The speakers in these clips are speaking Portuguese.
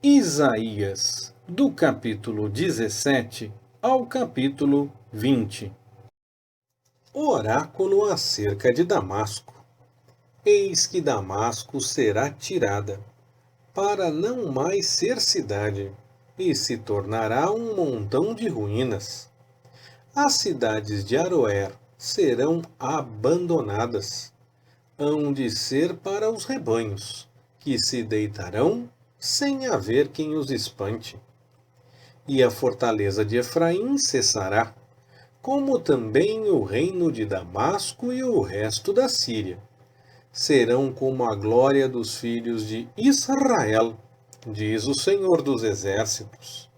Isaías, do capítulo 17 ao capítulo 20. Oráculo acerca de Damasco. Eis que Damasco será tirada, para não mais ser cidade, e se tornará um montão de ruínas. As cidades de Aroer serão abandonadas, hão de ser para os rebanhos, que se deitarão sem haver quem os espante. E a fortaleza de Efraim cessará, como também o reino de Damasco e o resto da Síria. Serão como a glória dos filhos de Israel, diz o Senhor dos Exércitos.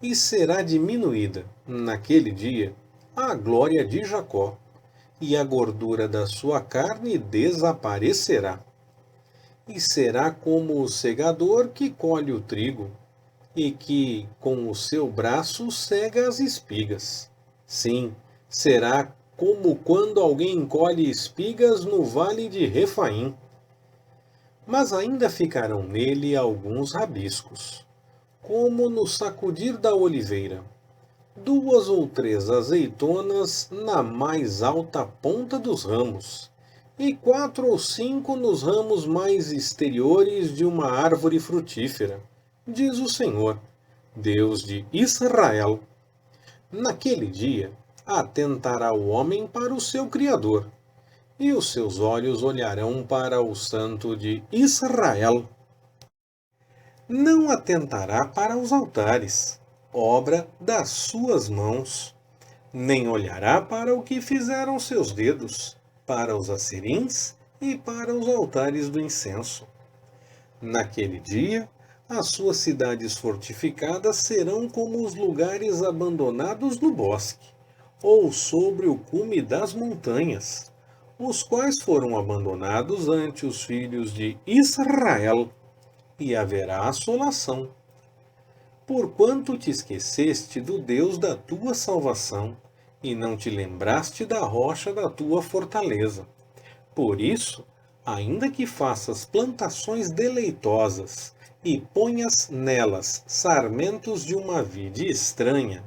E será diminuída, naquele dia, a glória de Jacó, e a gordura da sua carne desaparecerá. E será como o segador que colhe o trigo, e que, com o seu braço, cega as espigas. Sim, será como quando alguém colhe espigas no vale de Refaim. Mas ainda ficarão nele alguns rabiscos, como no sacudir da oliveira, 2 ou 3 azeitonas na mais alta ponta dos ramos, e 4 ou 5 nos ramos mais exteriores de uma árvore frutífera, diz o Senhor, Deus de Israel. Naquele dia, atentará o homem para o seu Criador, e os seus olhos olharão para o Santo de Israel. Não atentará para os altares, obra das suas mãos, nem olhará para o que fizeram seus dedos, para os asserins e para os altares do incenso. Naquele dia, as suas cidades fortificadas serão como os lugares abandonados no bosque, ou sobre o cume das montanhas, os quais foram abandonados ante os filhos de Israel, e haverá assolação. Porquanto te esqueceste do Deus da tua salvação, e não te lembraste da rocha da tua fortaleza. Por isso, ainda que faças plantações deleitosas, e ponhas nelas sarmentos de uma vide estranha,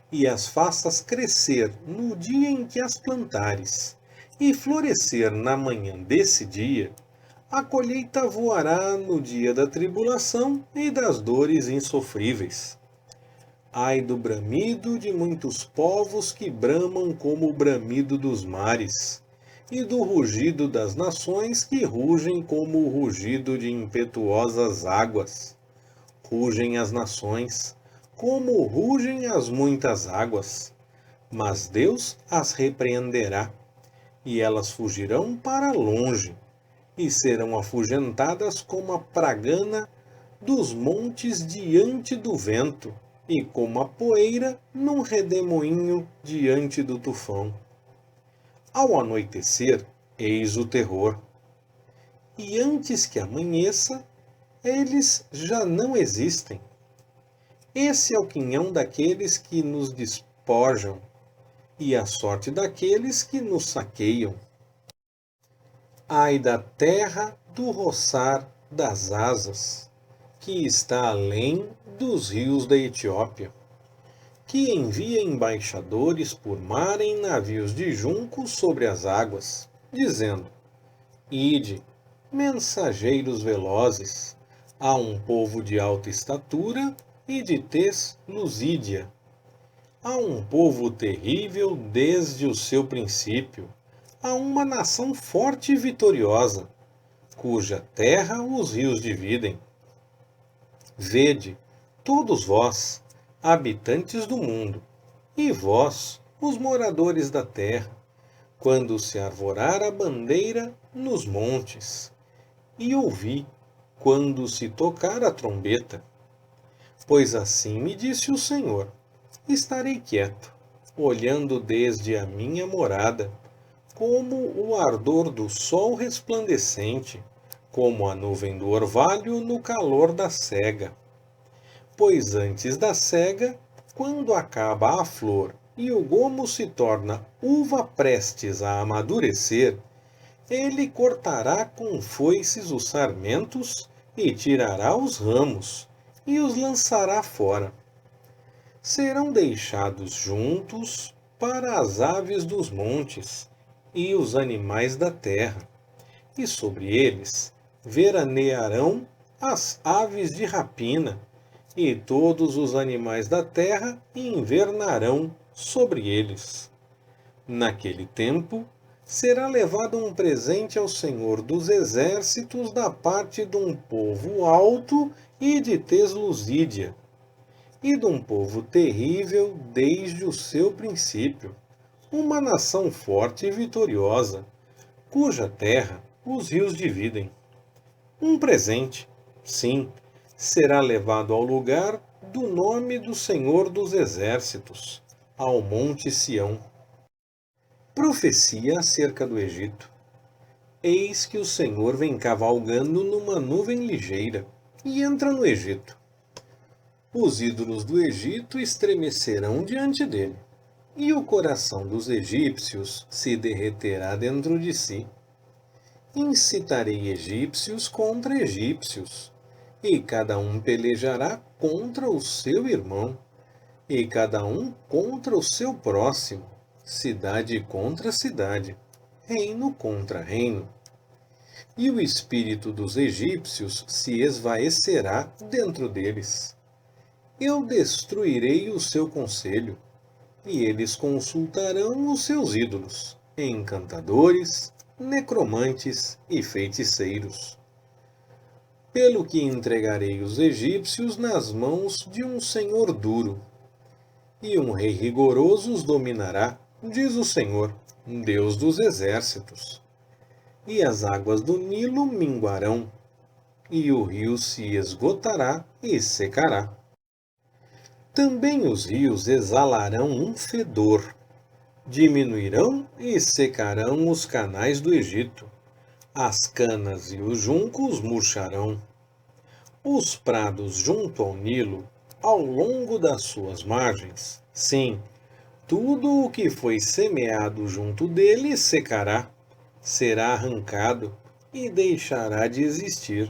e as faças crescer no dia em que as plantares, e florescer na manhã desse dia, a colheita voará no dia da tribulação e das dores insofríveis. Ai do bramido de muitos povos que bramam como o bramido dos mares, e do rugido das nações que rugem como o rugido de impetuosas águas. Rugem as nações, como rugem as muitas águas. Mas Deus as repreenderá, e elas fugirão para longe, e serão afugentadas como a pragana dos montes diante do vento, e como a poeira num redemoinho diante do tufão. Ao anoitecer, eis o terror, e antes que amanheça, eles já não existem. Esse é o quinhão daqueles que nos despojam, e a sorte daqueles que nos saqueiam. Ai da terra do roçar das asas, que está além dos rios da Etiópia, que envia embaixadores por mar em navios de juncos sobre as águas, dizendo: Ide, mensageiros velozes, a um povo de alta estatura e de tez lusídia, a um povo terrível desde o seu princípio, a uma nação forte e vitoriosa, cuja terra os rios dividem. Vede, todos vós, habitantes do mundo, e vós, os moradores da terra, quando se arvorar a bandeira nos montes, e ouvi, quando se tocar a trombeta. Pois assim me disse o Senhor: estarei quieto, olhando desde a minha morada, como o ardor do sol resplandecente, como a nuvem do orvalho no calor da sega. Pois antes da sega, quando acaba a flor e o gomo se torna uva prestes a amadurecer, ele cortará com foices os sarmentos e tirará os ramos, e os lançará fora. Serão deixados juntos para as aves dos montes e os animais da terra, e sobre eles veranearão as aves de rapina, e todos os animais da terra invernarão sobre eles. Naquele tempo, será levado um presente ao Senhor dos Exércitos da parte de um povo alto e de tez luzídia, e de um povo terrível desde o seu princípio, uma nação forte e vitoriosa, cuja terra os rios dividem. Um presente, sim, será levado ao lugar do nome do Senhor dos Exércitos, ao Monte Sião. Profecia acerca do Egito. Eis que o Senhor vem cavalgando numa nuvem ligeira e entra no Egito. Os ídolos do Egito estremecerão diante dele, e o coração dos egípcios se derreterá dentro de si. Incitarei egípcios contra egípcios, e cada um pelejará contra o seu irmão, e cada um contra o seu próximo, cidade contra cidade, reino contra reino. E o espírito dos egípcios se esvaecerá dentro deles. Eu destruirei o seu conselho, e eles consultarão os seus ídolos, encantadores, necromantes e feiticeiros. Pelo que entregarei os egípcios nas mãos de um senhor duro, e um rei rigoroso os dominará, diz o Senhor, Deus dos exércitos. E as águas do Nilo minguarão, e o rio se esgotará e secará. Também os rios exalarão um fedor, diminuirão e secarão os canais do Egito. As canas e os juncos murcharão. Os prados junto ao Nilo, ao longo das suas margens, sim, tudo o que foi semeado junto dele secará, será arrancado e deixará de existir.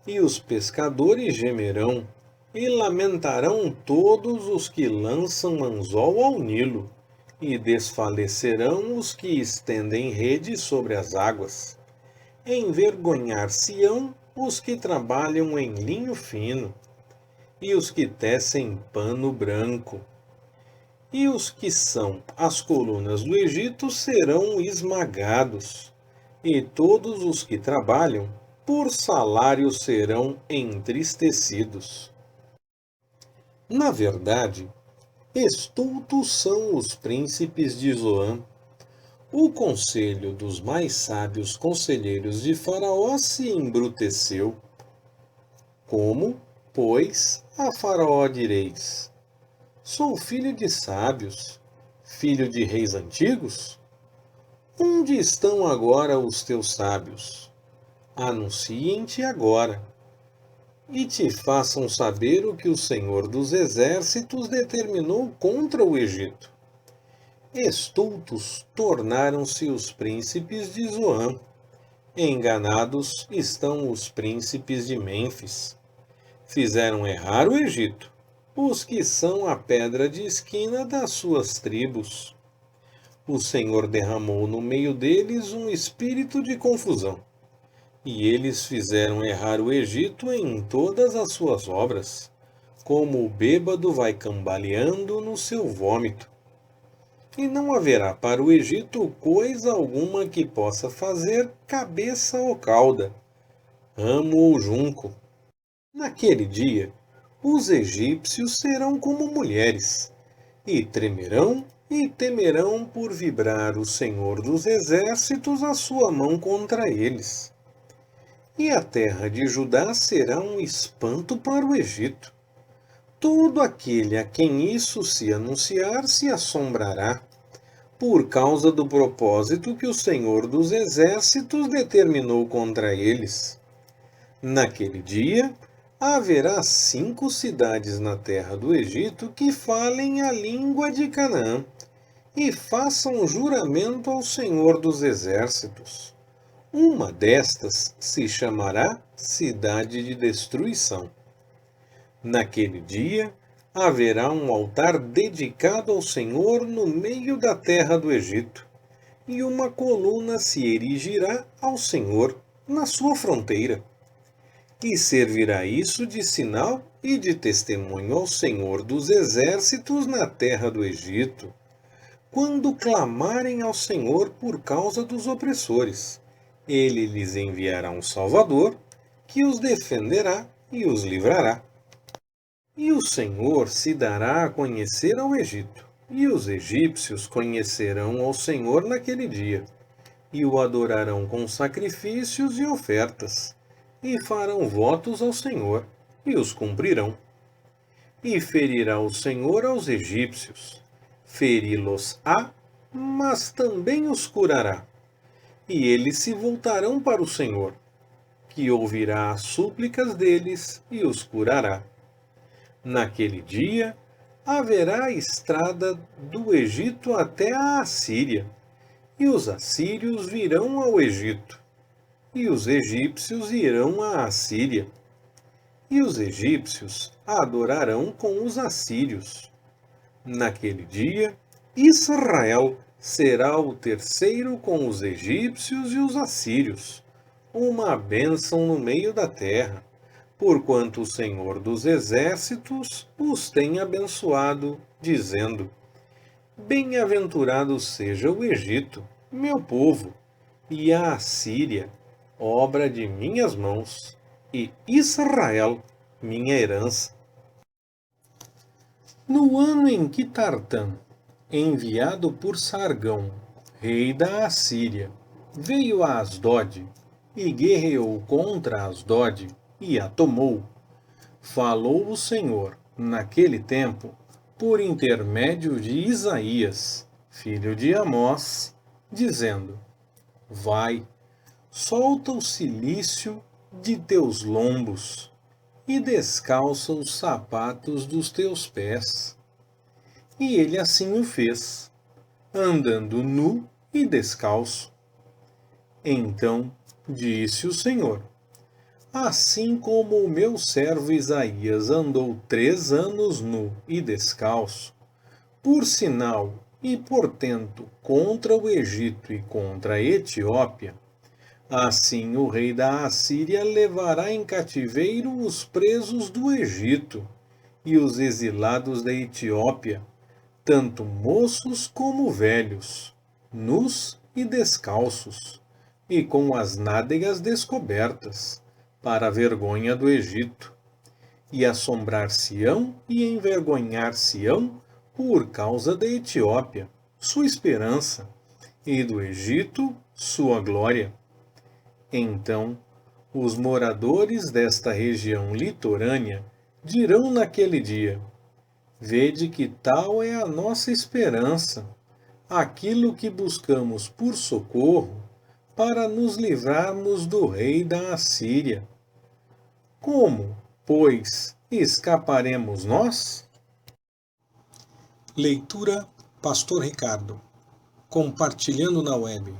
E os pescadores gemerão, e lamentarão todos os que lançam anzol ao Nilo, e desfalecerão os que estendem rede sobre as águas. Envergonhar-se-ão os que trabalham em linho fino, e os que tecem pano branco. E os que são as colunas do Egito serão esmagados, e todos os que trabalham, por salário serão entristecidos. Na verdade, estultos são os príncipes de Zoan. O conselho dos mais sábios conselheiros de Faraó se embruteceu. Como, pois, a Faraó direis: sou filho de sábios, filho de reis antigos? Onde estão agora os teus sábios? Anunciem-te agora, e te façam saber o que o Senhor dos Exércitos determinou contra o Egito. Estultos tornaram-se os príncipes de Zoan. Enganados estão os príncipes de Mênfis. Fizeram errar o Egito, os que são a pedra de esquina das suas tribos. O Senhor derramou no meio deles um espírito de confusão, e eles fizeram errar o Egito em todas as suas obras, como o bêbado vai cambaleando no seu vômito. E não haverá para o Egito coisa alguma que possa fazer cabeça ou cauda, ramo ou junco. Naquele dia, os egípcios serão como mulheres, e tremerão e temerão por vibrar o Senhor dos Exércitos a sua mão contra eles. E a terra de Judá será um espanto para o Egito. Todo aquele a quem isso se anunciar se assombrará, por causa do propósito que o Senhor dos Exércitos determinou contra eles. Naquele dia, haverá 5 cidades na terra do Egito que falem a língua de Canaã e façam juramento ao Senhor dos Exércitos. Uma destas se chamará Cidade de Destruição. Naquele dia, haverá um altar dedicado ao Senhor no meio da terra do Egito, e uma coluna se erigirá ao Senhor na sua fronteira. E servirá isso de sinal e de testemunho ao Senhor dos exércitos na terra do Egito, quando clamarem ao Senhor por causa dos opressores. Ele lhes enviará um Salvador, que os defenderá e os livrará. E o Senhor se dará a conhecer ao Egito, e os egípcios conhecerão ao Senhor naquele dia, e o adorarão com sacrifícios e ofertas, e farão votos ao Senhor, e os cumprirão. E ferirá o Senhor aos egípcios, feri-los-á, mas também os curará. E eles se voltarão para o Senhor, que ouvirá as súplicas deles e os curará. Naquele dia, haverá estrada do Egito até a Assíria, e os assírios virão ao Egito, e os egípcios irão à Assíria, e os egípcios adorarão com os assírios. Naquele dia, Israel será o terceiro com os egípcios e os assírios, uma bênção no meio da terra, porquanto o Senhor dos exércitos os tem abençoado, dizendo: Bem-aventurado seja o Egito, meu povo, e a Assíria, obra de minhas mãos, e Israel, minha herança. No ano em que Tartã, enviado por Sargão, rei da Assíria, veio a Asdod, e guerreou contra Asdod, e a tomou, falou o Senhor, naquele tempo, por intermédio de Isaías, filho de Amós, dizendo: Vai, solta o cilício de teus lombos, e descalça os sapatos dos teus pés. E ele assim o fez, andando nu e descalço. Então disse o Senhor: Assim como o meu servo Isaías andou 3 anos nu e descalço, por sinal e portento contra o Egito e contra a Etiópia, assim o rei da Assíria levará em cativeiro os presos do Egito e os exilados da Etiópia, tanto moços como velhos, nus e descalços, e com as nádegas descobertas, para a vergonha do Egito, e assombrar-se-ão e envergonhar-se-ão por causa da Etiópia, sua esperança, e do Egito, sua glória. Então, os moradores desta região litorânea dirão naquele dia: Vede que tal é a nossa esperança, aquilo que buscamos por socorro, para nos livrarmos do rei da Assíria. Como, pois, escaparemos nós? Leitura Pastor Ricardo. Compartilhando na web.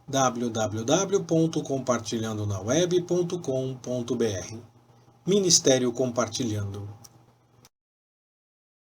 www.compartilhandonaweb.com.br. Ministério Compartilhando.